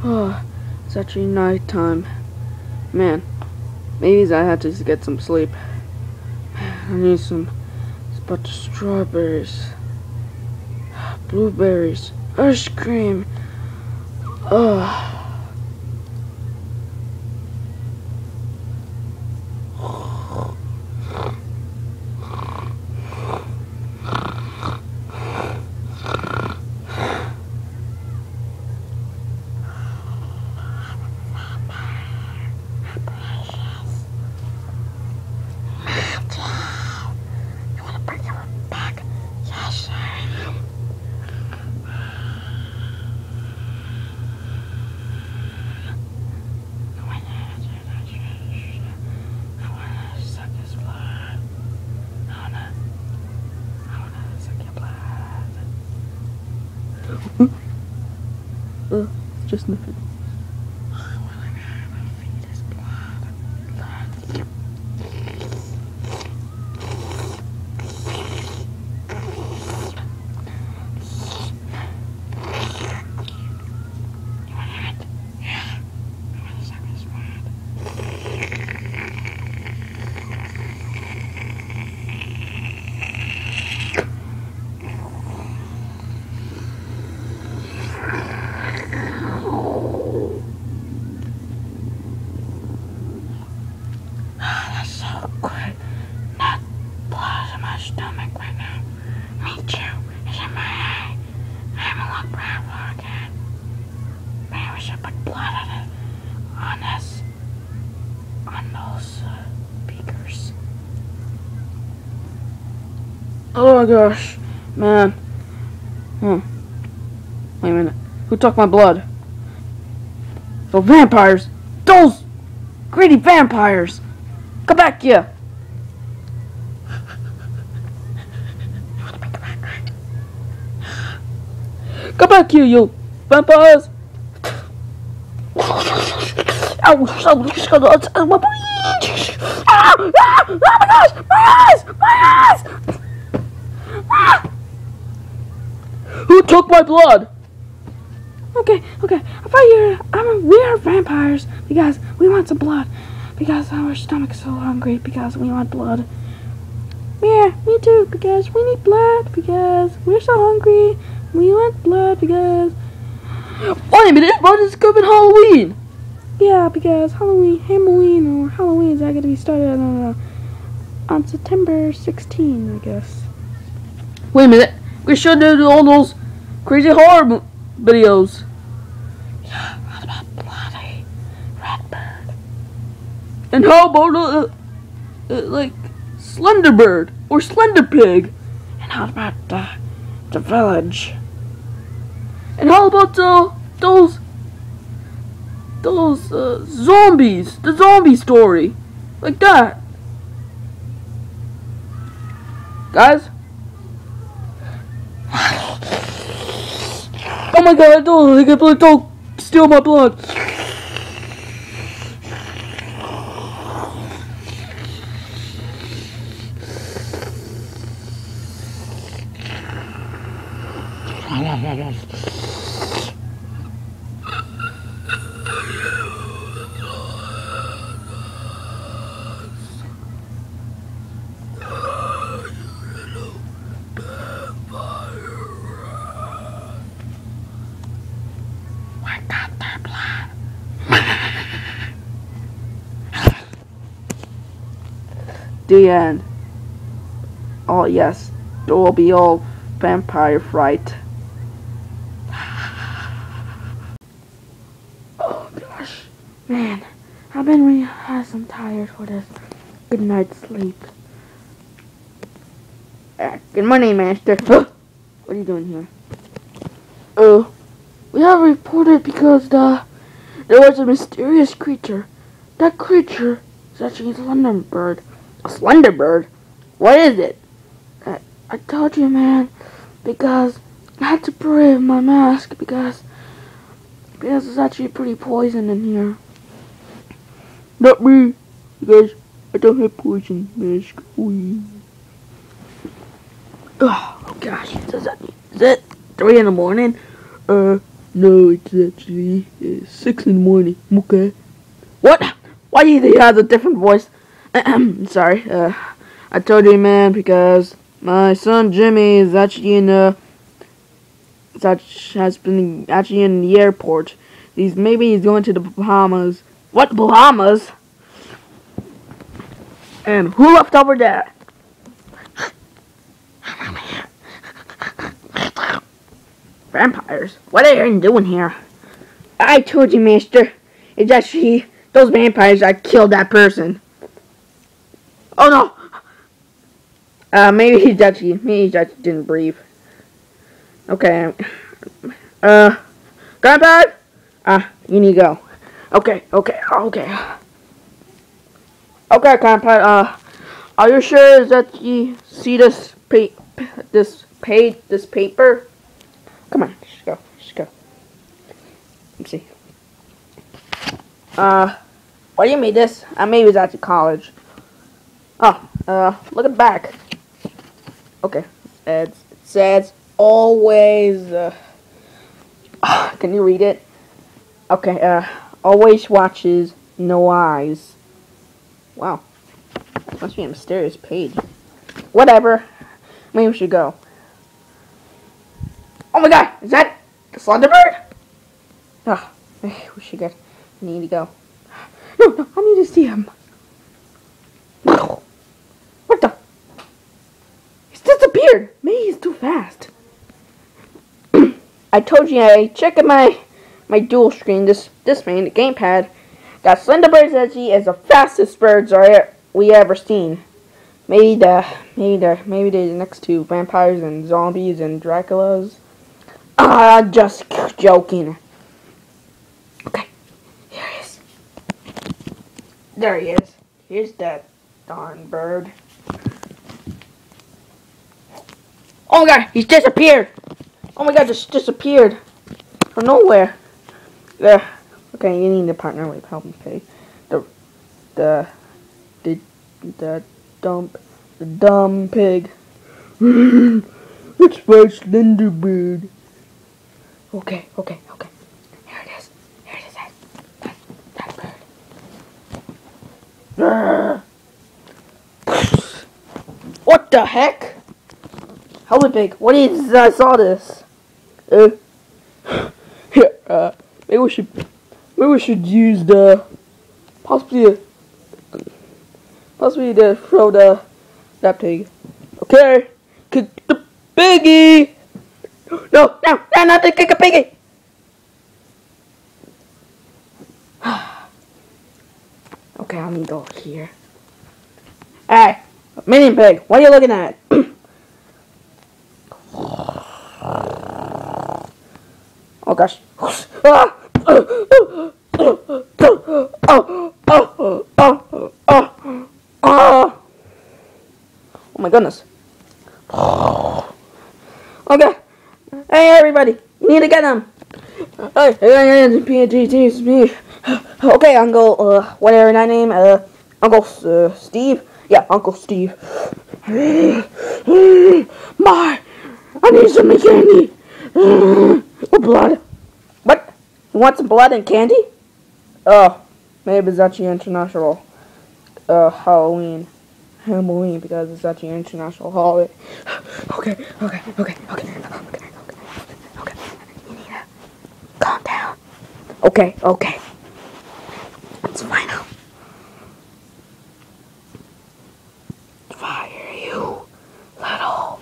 Oh, it's actually nighttime. Man, maybe I had to get some sleep. I need some bunch of strawberries, blueberries, ice cream. Oh. It's just nothing. Stomach right now. Me too. It's in my eye. I'm a lot brown again. Maybe we should put blood on this, on those beakers. Oh my gosh, man. Wait a minute. Who took my blood? Those vampires! Those greedy vampires! Come back here! Come back here, you vampires! Ow! My eyes! My eyes! My eyes! Who took my blood? Okay. I thought we are vampires because we want some blood. Because our stomach's so hungry because we want blood. Yeah, me too, because we need blood because we're so hungry. We want blood because... Wait a minute, but it's coming Halloween! Yeah, because Halloween is going to be started on September 16, I guess. Wait a minute, we should do all those crazy horror videos. Yeah, what about bloody red bird? And how about, like, slender bird or slender pig? And how about the village? And how about those zombies? The zombie story, like that. Guys. Oh my God! Don't steal my blood. The end. Oh yes, there will be all vampire fright. Oh gosh, man, I've been really I'm tired for this. Good night's sleep. Good morning, Master. What are you doing here? Oh, we have reported because there was a mysterious creature. That creature is actually a slender bird. A slender bird? What is it? I told you, man, because I had to put my mask because it's actually pretty poison in here. Not me, because I don't have poison mask. Oh gosh, is it 3 in the morning? No, it's actually 6 in the morning. Okay. What? Why do you think he has a different voice? Sorry. I told you, man, because my son Jimmy is actually has been actually in the airport. Maybe he's going to the Bahamas. What Bahamas? And who left over there? Vampires? What are you doing here? I told you, mister. It's actually those vampires that killed that person. Oh no! Maybe he just didn't breathe. Okay. Grandpa? You need to go. Okay. Okay, Grandpa, are you sure that you see this paper? Come on, just go. Let's see. Why do you made this? Maybe it's at the college. Oh, look at the back. Okay, it says always, can you read it? Okay, always watches, no eyes. Wow, that must be a mysterious page. Whatever, maybe we should go. Oh my god, is that the slender bird? Oh, we need to go. No, I need to see him. What the? He's disappeared. Maybe he's too fast. I told you I checked my dual screen, this thing, the gamepad. That slender bird actually is the fastest birds we ever seen. Maybe the next to vampires and zombies and Draculas. Just joking. Okay, here he is. There he is. Here's that darn bird. Oh my god, he's disappeared. Oh my god, just disappeared from nowhere. There. Okay, you need to partner with help me pay. The dumb pig. It's my slender bird. Okay. Here it is, that bird. What the heck? Hello, pig. What is? I saw this. Here, maybe we should use the possibly to throw that pig. Okay, kick the piggy. No, not to kick a piggy. Okay, I'm gonna go here. Hey, minion pig, what are you looking at? Oh gosh. Oh my goodness. Okay. Hey everybody, you need to get him. Okay, Uncle, whatever that name, Uncle Steve? Yeah, Uncle Steve. I need some candy. Or blood. What? You want some blood and candy? Oh, maybe it's actually international Halloween, because it's actually an international holiday. Okay. You need to calm down. Okay. It's fine now. Fire, you little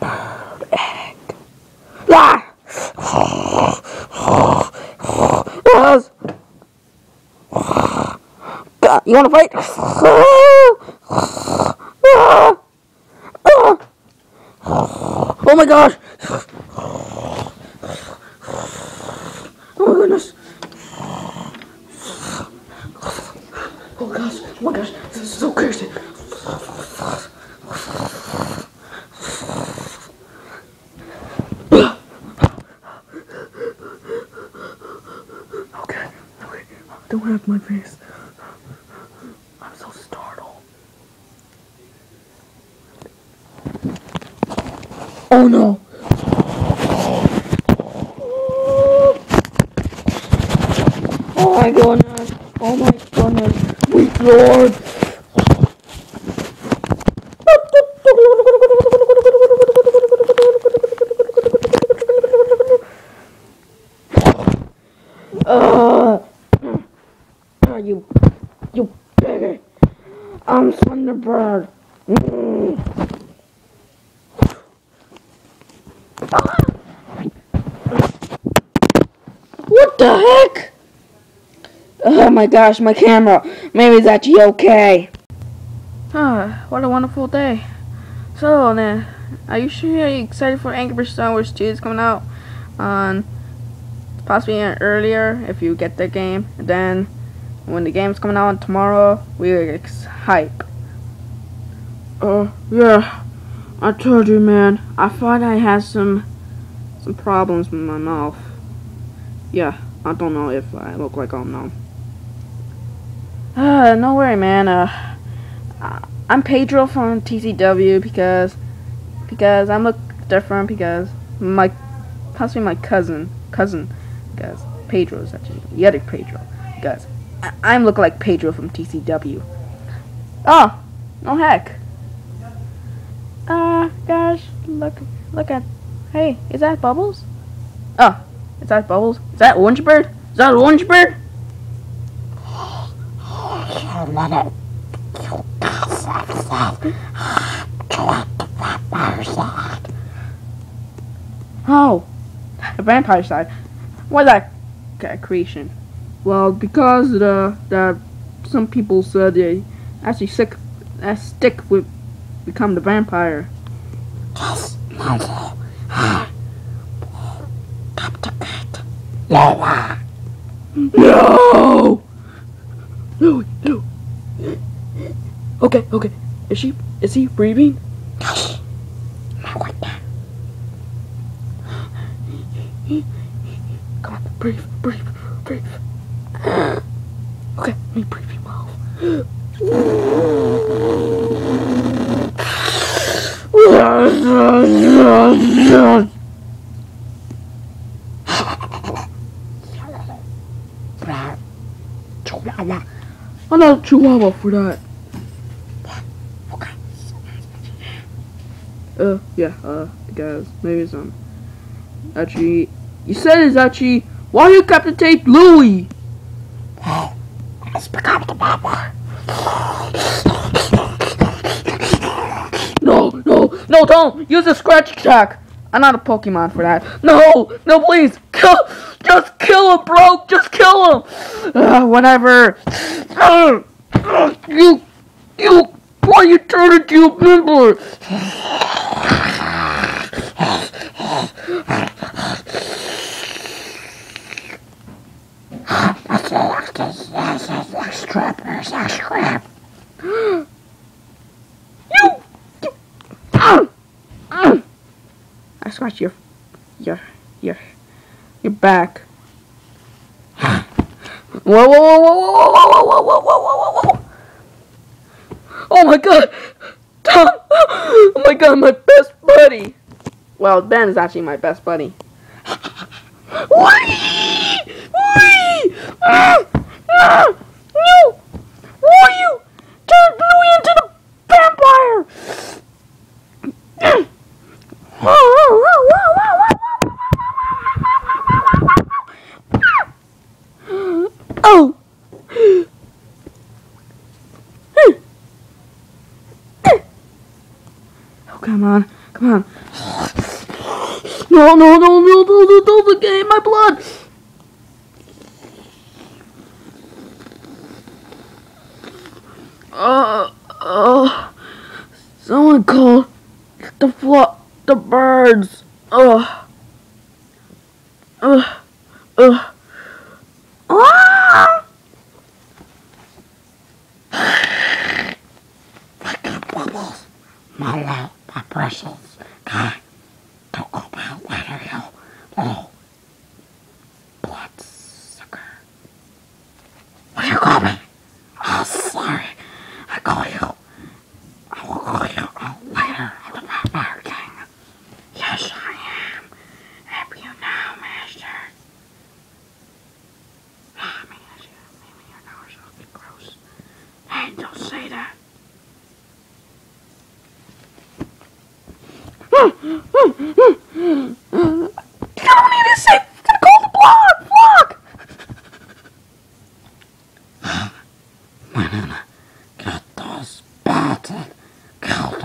bird egg. God, you wanna fight? Oh my gosh! Oh my goodness! Oh my gosh, this is so crazy! Okay, don't have my face. I'm so startled. Oh no! Oh my goodness. Oh my goodness. Sweet Lord. You beggar. I'm Slender Bird. What the heck? Oh my gosh, my camera. Maybe it's actually okay. What a wonderful day. So, then, are you sure you're excited for Angry Birds Star Wars 2 is coming out on possibly earlier if you get the game? And then, when the game's coming out tomorrow, we're hype. Yeah. I told you, man. I thought I had some problems with my mouth. Yeah, I don't know if I look like I'm numb. No worry, man. I'm Pedro from TCW because I look different because possibly my cousin because Pedro is actually the other Pedro because I look like Pedro from TCW. Oh, no heck. Gosh, look at. Hey, is that Bubbles? Oh, is that Bubbles? Is that Orange Bird? Is that Orange Bird? Oh, the vampire side. What's that creation? Well, because that some people said they actually stick with become the vampire. No! No! Okay. Is he breathing? Come on, breathe. Okay, let me breathe him off. I'm not a chihuahua for that. Guys, maybe some. Actually, you said it's actually. Why you decapitate Louie? It's become the mama. No, don't use a scratch attack. I'm not a Pokemon for that. No, please, just kill him, bro. Just kill him. Whatever. Why you turn into a member? Strippers, I scrap. I scratched your back. Whoa! Oh my god! Tom! Oh my god, my best buddy! Well, Ben is actually my best buddy. No! Why you turned Louie into the vampire? Oh! Oh, come on. No, don't get my blood. Someone called the birds. Bubbles. My love, my precious. Don't go out later, you little bloodsucker. What do you call me? Oh, sorry. I will call you later on the Vampire King. Yes, I am. don't need to say. Gonna call the block. Banana, get those battered, get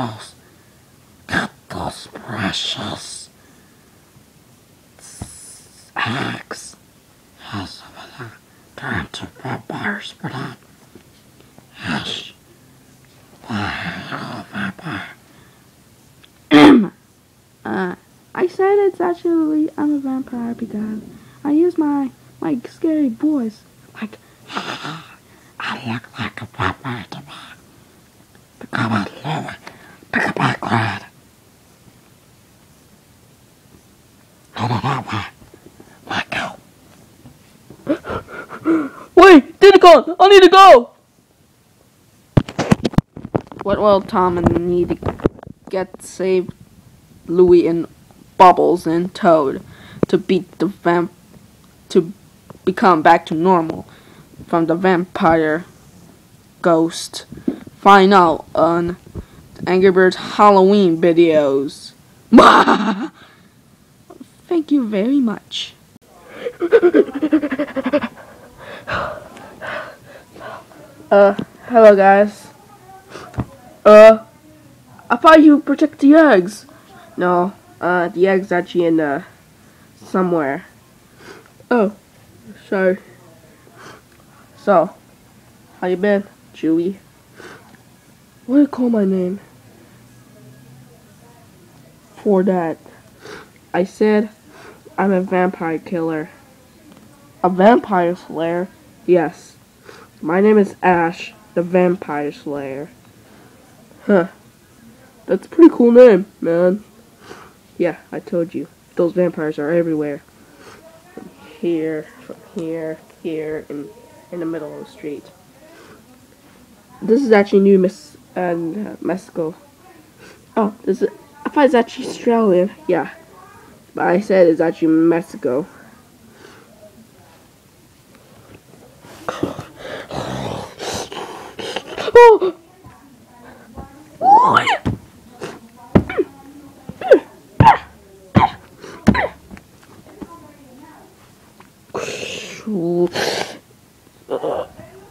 those precious eggs. Yes, over there. Turn to vampires for that. Yes. Vampire. I said it's actually I'm a vampire because I use my scary voice. Like, I look like a vampire to me. Come on, Louie. Pick up my crowd. No. Let go. wait, Didicon, I need to go. What will Tom and need to get saved Louie and Bubbles and Toad to beat the to become back to normal from the vampire ghost. Find out on Angry Birds Halloween videos. Thank you very much. Hello guys. I thought you protect the eggs. No, the egg's actually in, somewhere. Oh, sorry. So, how you been, Chewie? What do you call my name? For that, I said I'm a vampire killer. A vampire slayer? Yes. My name is Ash, the Vampire Slayer. Huh. That's a pretty cool name, man. Yeah, I told you. Those vampires are everywhere. From here, and in the middle of the street. This is actually New Mexico. Oh, I thought it's actually Australian. Yeah. But I said it's actually Mexico.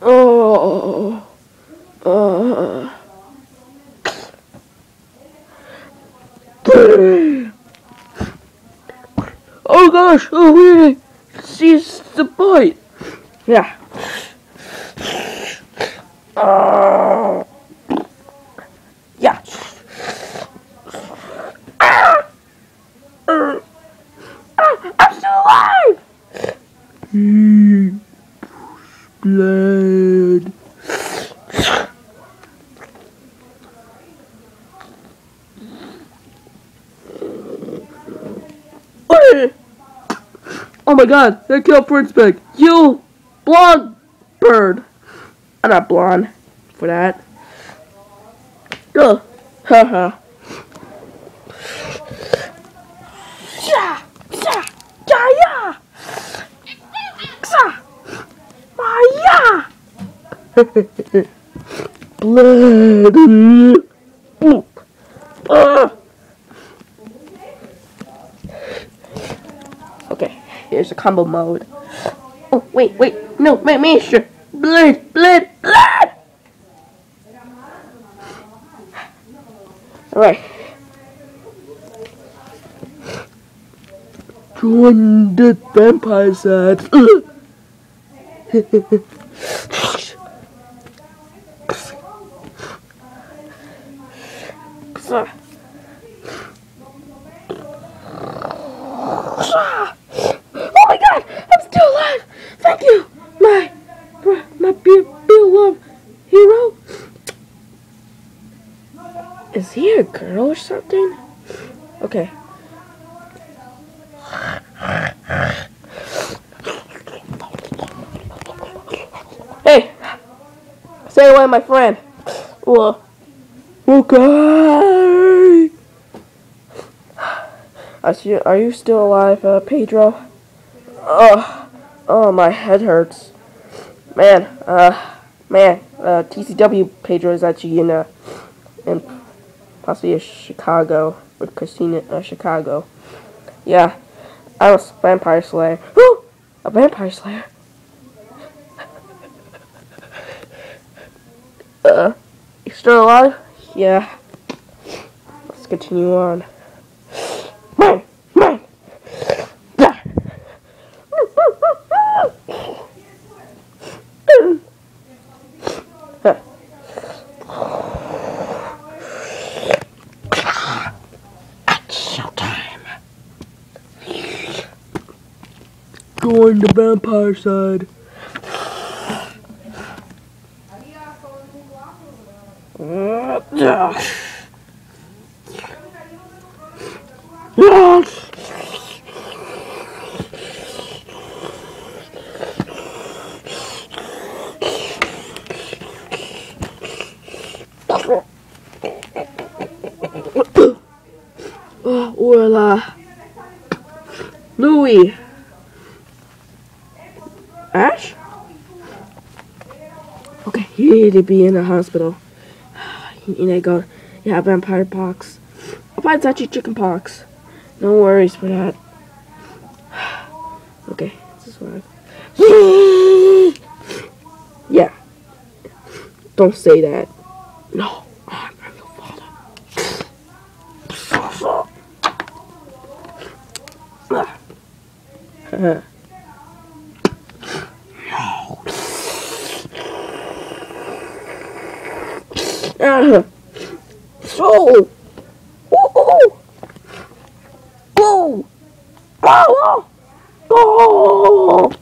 Oh! Oh gosh! Oh wait! She's the bite. Yeah. Yeah. I'm still alive. Blood. Oh my god, that killed Prince Pig. You blonde bird. I'm not blonde for that. Ugh. Haha. Yeah. Blood. Okay, here's the combo mode. Oh, wait, no, Master. Blood. Alright. Join the vampire side. Oh my god, I'm still alive. Thank you, my beloved hero. Is he a girl or something? Okay. Hey, say away, my friend. Well, okay. Are you still alive, Pedro? Oh, my head hurts. Man, TCW Pedro is actually in possibly Chicago. with Christina, Chicago. Yeah, I was a vampire slayer. Woo! A vampire slayer? You still alive? Yeah. Let's continue on. Mine! Mine! Yeah. Showtime. Join the vampire side. Hola. Louis. Ash? Okay, you need to be in the hospital. You need to go. You have vampire pox. I'll find Sachi chicken pox. No worries for that. Okay, this is what yeah. Don't say that. No, I'm your father. So, whoa, whoa, whoa, whoa.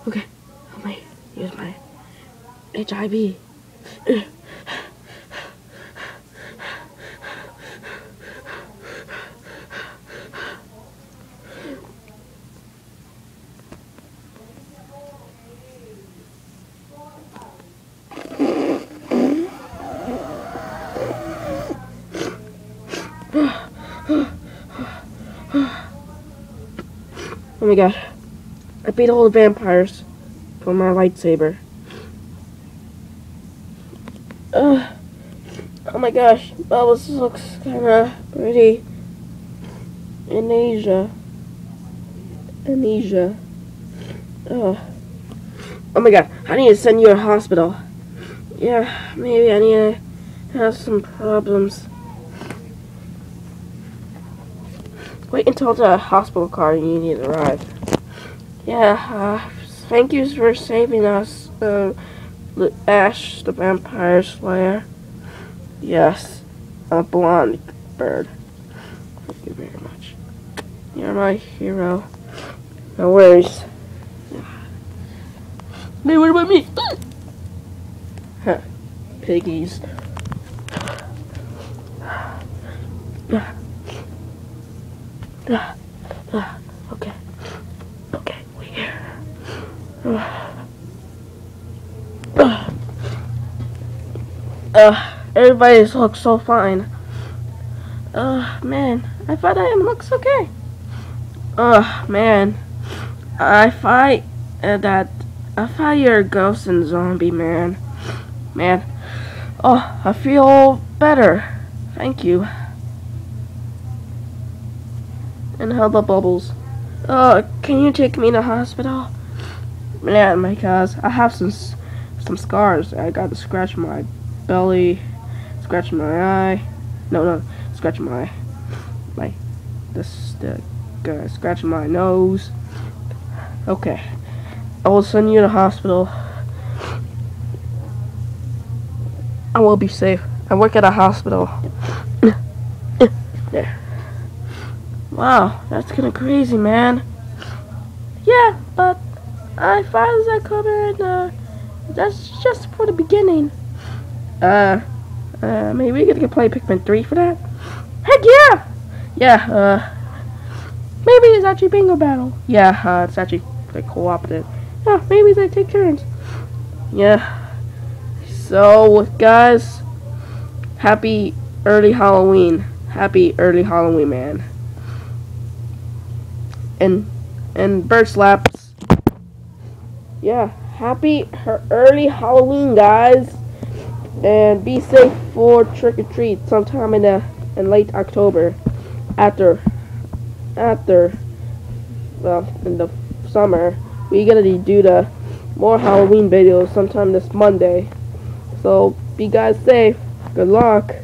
Okay, help me use my HIV. Oh my god. I beat all the vampires with my lightsaber. Oh my gosh. Oh, this looks kinda pretty. Amnesia. Oh my god. I need to send you to a hospital. Yeah, maybe I need to have some problems. Wait until the hospital car you need to arrive. Yeah, thank you for saving us, Ash, the vampire slayer. Yes, a blonde bird. Thank you very much. You're my hero. No worries. Hey, what about me? Huh, piggies. Okay. Okay, we're here. Everybody looks so fine. Man, I thought I looks okay. Man, I thought you're a ghost and zombie, man. Man, I feel better. Thank you. And how about Bubbles? Can you take me to the hospital? Man, because I have some scars. I got to scratch my belly, scratch my eye. No, scratch my scratch my nose. Okay, I will send you to the hospital. I will be safe. I work at a hospital. There. Wow, that's kinda crazy, man. Yeah, but I found that cover and that's just for the beginning. Maybe we could play Pikmin 3 for that? Heck yeah! Yeah, maybe it's actually bingo battle. Yeah, it's actually like cooperative. Yeah, maybe they take turns. Yeah. So, guys, happy early Halloween. Happy early Halloween, man. And bird slaps. Yeah, happy early Halloween, guys. And be safe for trick or treat sometime in late October, after well, in the summer. We gonna do the more Halloween videos sometime this Monday. So be guys safe. Good luck.